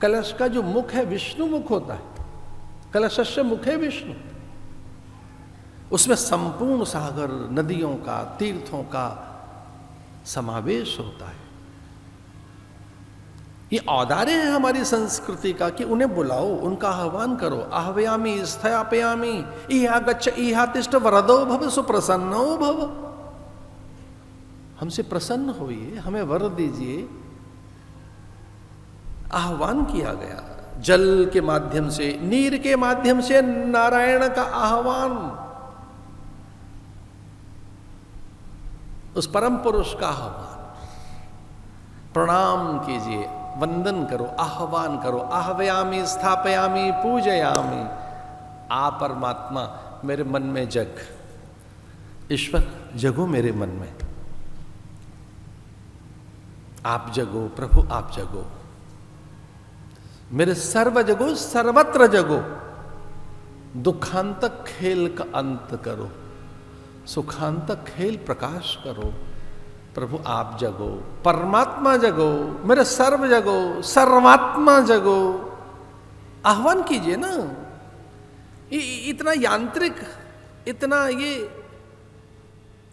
कलश का जो मुख है विष्णु मुख होता है, कलशस्य मुखे विष्णु। उसमें संपूर्ण सागर, नदियों का, तीर्थों का समावेश होता है। ये औदार्य है हमारी संस्कृति का कि उन्हें बुलाओ, उनका आह्वान करो। आह्वयामि स्थापयामि इहा गच्छ इहा तिष्ठ वरदो भव सुप्रसन्नो भव। हमसे प्रसन्न होइए, हमें वर दीजिए। आह्वान किया गया जल के माध्यम से, नीर के माध्यम से नारायण का आह्वान, उस परम पुरुष का आह्वान। प्रणाम कीजिए, वंदन करो, आह्वान करो। आह्वयामि स्थापयामि पूजयामि। आ परमात्मा मेरे मन में जग, ईश्वर जगो मेरे मन में, आप जगो प्रभु, आप जगो मेरे सर्व जगो, सर्वत्र जगो। दुखांतक खेल का अंत करो, सुखांतक खेल प्रकाश करो। प्रभु आप जगो, परमात्मा जगो, मेरे सर्व जगो, सर्वात्मा जगो। आह्वान कीजिए ना। इतना यांत्रिक, इतना ये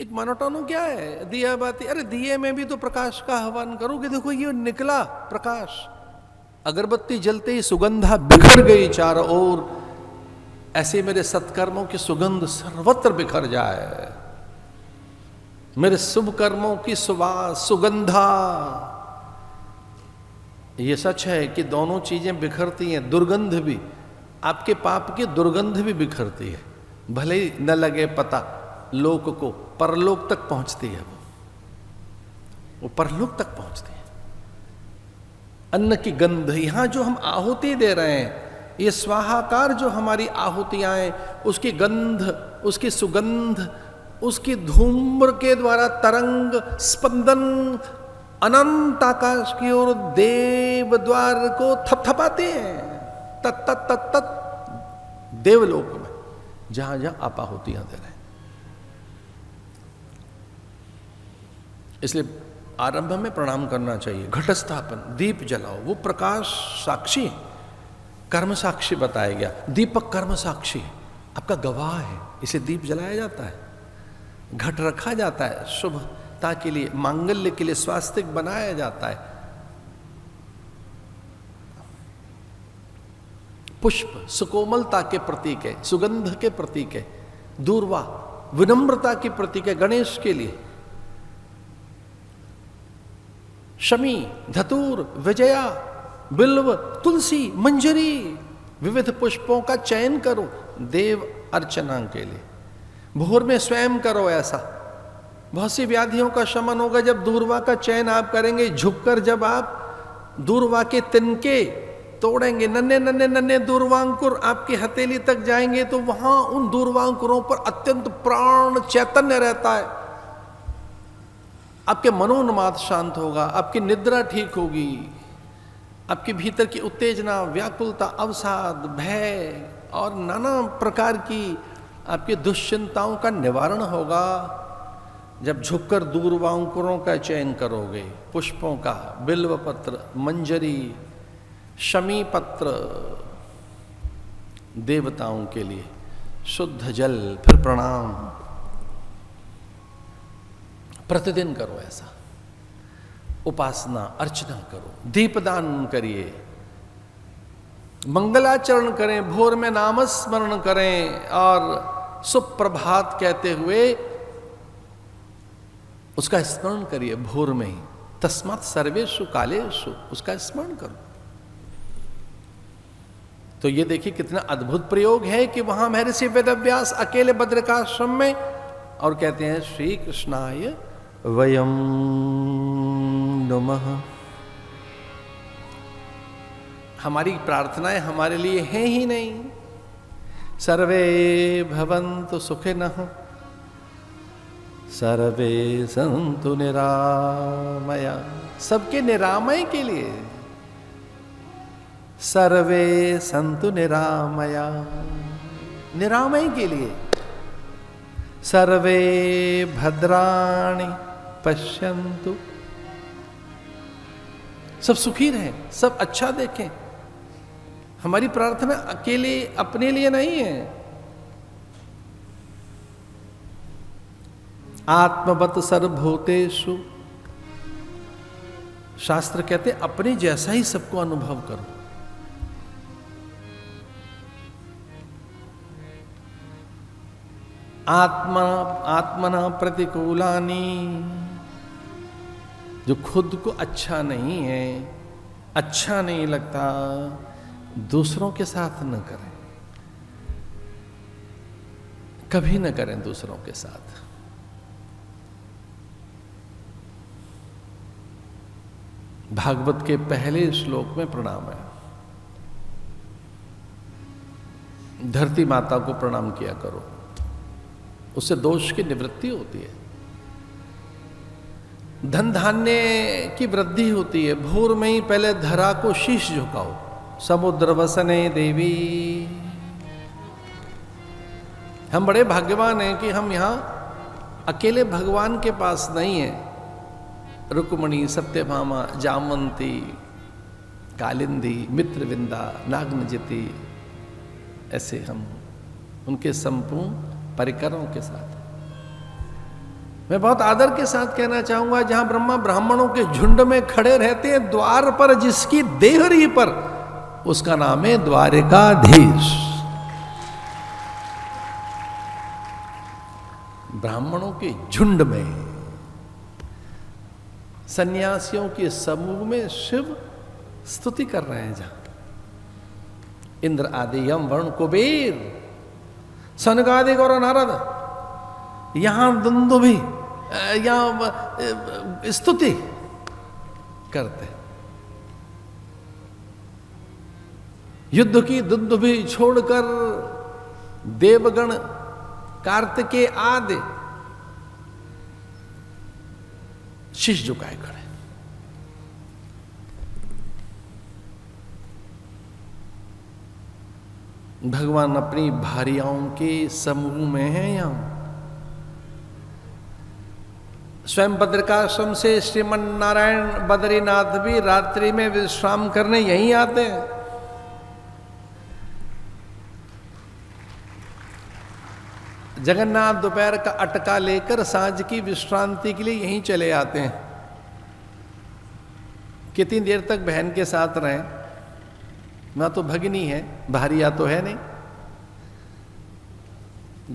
एक मोनोटोन क्या है? दिया बाती, अरे दिए में भी तो प्रकाश का आह्वान करोगे। देखो ये निकला प्रकाश, अगरबत्ती जलते ही सुगंधा बिखर गई चारों ओर। ऐसे मेरे सत्कर्मों की सुगंध सर्वत्र बिखर जाए, मेरे शुभ कर्मों की सुवास, सुगंधा। ये सच है कि दोनों चीजें बिखरती हैं, दुर्गंध भी, आपके पाप की दुर्गंध भी बिखरती है। भले ही न लगे पता लोक को, परलोक तक पहुंचती है वो परलोक तक पहुंचती है। अन्न की गंध, यहां जो हम आहुति दे रहे हैं, ये स्वाहाकार जो हमारी आहुतियां हैं, उसकी गंध, उसकी सुगंध, उसकी धूम्र के द्वारा तरंग स्पंदन अनंत आकाश की ओर देव द्वार को थपथपाते हैं। तत् तत् तत् तत् देवलोक में जहां जहां आप आहुतियां दे रहे हैं। इसलिए आरंभ में प्रणाम करना चाहिए। घट स्थापन, दीप जलाओ, वो प्रकाश साक्षी है, कर्म साक्षी बताया गया। दीपक कर्म साक्षी है, आपका गवाह है, इसे दीप जलाया जाता है। घट रखा जाता है शुभता के लिए, मांगल्य के लिए, स्वास्थ्य बनाया जाता है। पुष्प सुकोमलता के प्रतीक है, सुगंध के प्रतीक है। दूर्वा विनम्रता की प्रतीक है गणेश के लिए। शमी, धतूर, विजया, बिल्व, तुलसी, मंजरी, विविध पुष्पों का चयन करो देव अर्चना के लिए। भोर में स्वयं करो ऐसा, बहुत सी व्याधियों का शमन होगा जब दूर्वा का चयन आप करेंगे। झुककर जब आप दूर्वा के तिनके तोड़ेंगे, नन्हे नन्हे नन्हे दूर्वांकुर आपकी हथेली तक जाएंगे, तो वहां उन दूर्वांकुरों पर अत्यंत प्राण चैतन्य रहता है। आपके मनोन्माद शांत होगा, आपकी निद्रा ठीक होगी, आपके भीतर की उत्तेजना, व्याकुलता, अवसाद, भय और नाना प्रकार की आपकी दुश्चिंताओं का निवारण होगा जब झुककर दूर्वांकुरों का चयन करोगे। पुष्पों का, बिल्व पत्र, मंजरी, शमी पत्र देवताओं के लिए, शुद्ध जल, फिर प्रणाम। प्रतिदिन करो ऐसा, उपासना अर्चना करो, दीपदान करिए, मंगलाचरण करें, भोर में नामस्मरण करें और सुप्रभात कहते हुए उसका स्मरण करिए भोर में ही। तस्मात् सर्वेषु कालेषु, उसका स्मरण करो। तो ये देखिए कितना अद्भुत प्रयोग है कि वहां महर्षि वेदव्यास अकेले बद्रिकाश्रम में और कहते हैं श्री कृष्णाय वयम नमः। हमारी प्रार्थनाएं हमारे लिए हैं ही नहीं। सर्वे भवन्तु सुखिनः, सर्वे सन्तु निरामया, सबके निरामय के लिए। सर्वे सन्तु निरामया, निरामय के लिए। सर्वे भद्राणि पश्यन्तु, सब सुखी रहें, सब अच्छा देखें, हमारी प्रार्थना अकेले अपने लिए नहीं है। आत्मवत सर्वभूतेषु, शास्त्र कहते अपने जैसा ही सबको अनुभव करो। आत्मना प्रतिकूलानि, जो खुद को अच्छा नहीं है, अच्छा नहीं लगता, दूसरों के साथ न करें, कभी न करें दूसरों के साथ। भागवत के पहले श्लोक में प्रणाम है, धरती माता को प्रणाम किया करो, उससे दोष की निवृत्ति होती है, धन धान्य की वृद्धि होती है। भोर में ही पहले धरा को शीश झुकाओ। समुद्र वसने देवी, हम बड़े भाग्यवान हैं कि हम यहां अकेले भगवान के पास नहीं हैं। रुक्मणी, सत्यभामा, जामवंती, कालिंदी, मित्रविंदा, नागनजिति, ऐसे हम उनके संपूर्ण परिकरों के साथ। मैं बहुत आदर के साथ कहना चाहूंगा, जहां ब्रह्मा ब्राह्मणों के झुंड में खड़े रहते हैं द्वार पर, जिसकी देहरी पर, उसका नाम है द्वारिकाधीश। ब्राह्मणों के झुंड में, सन्यासियों के समूह में शिव स्तुति कर रहे हैं। जहां इंद्र आदि, यम, वरुण, कुबेर, सनकादिक और नारद यहां दुंदुभि, यहां स्तुति करते। युद्ध की दुंदुभि छोड़कर देवगण, कार्तिकेय आदि शीश झुकाए खड़े। भगवान अपनी भार्याओं के समूह में है। यहां स्वयं बद्रिकाश्रम से श्रीमन नारायण बद्रीनाथ भी रात्रि में विश्राम करने यहीं आते हैं। जगन्नाथ दोपहर का अटका लेकर सांझ की विश्रांति के लिए यहीं चले आते हैं। कितनी देर तक बहन के साथ रहें, ना तो भगिनी है, भारिया तो है नहीं।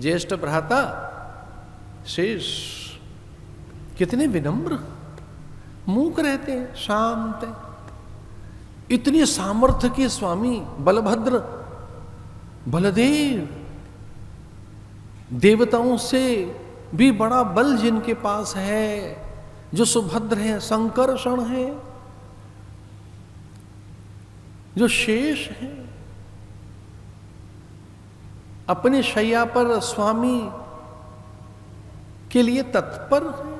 ज्येष्ठ भ्राता शेष कितने विनम्र, मूक रहते हैं, शांत हैं। इतनी सामर्थ्य के स्वामी बलभद्र, बलदेव, देवताओं से भी बड़ा बल जिनके पास है, जो सुभद्र है, संकर्षण है, जो शेष है, अपने शैया पर स्वामी के लिए तत्पर है।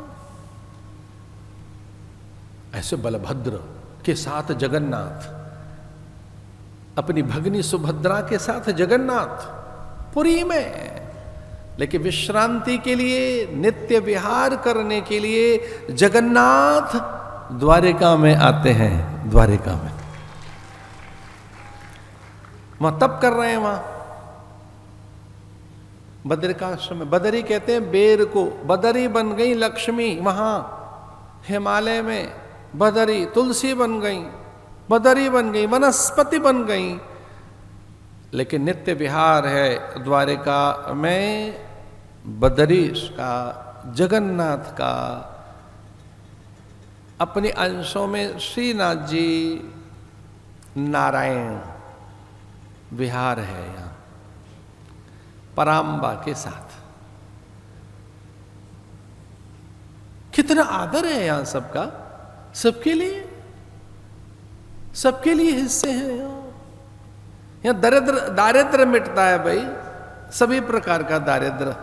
ऐसे बलभद्र के साथ जगन्नाथ, अपनी भगनी सुभद्रा के साथ जगन्नाथ पुरी में, लेकिन विश्रांति के लिए, नित्य विहार करने के लिए जगन्नाथ द्वारिका में आते हैं। द्वारिका में वहां तप कर रहे हैं। वहां बद्रिकाश्रम में, बदरी कहते हैं बेर को, बदरी बन गई लक्ष्मी। वहां हिमालय में बदरी, तुलसी बन गई, बदरी बन गई, वनस्पति बन गई। लेकिन नित्य विहार है द्वारिका में बदरीश का, जगन्नाथ का। अपने अंशों में श्रीनाथ जी, नारायण विहार है यहां पराम्बा के साथ। कितना आदर है यहां सबका, सबके लिए, सबके लिए हिस्से हैं यहां। दारिद्र मिटता है भाई, सभी प्रकार का दारिद्र।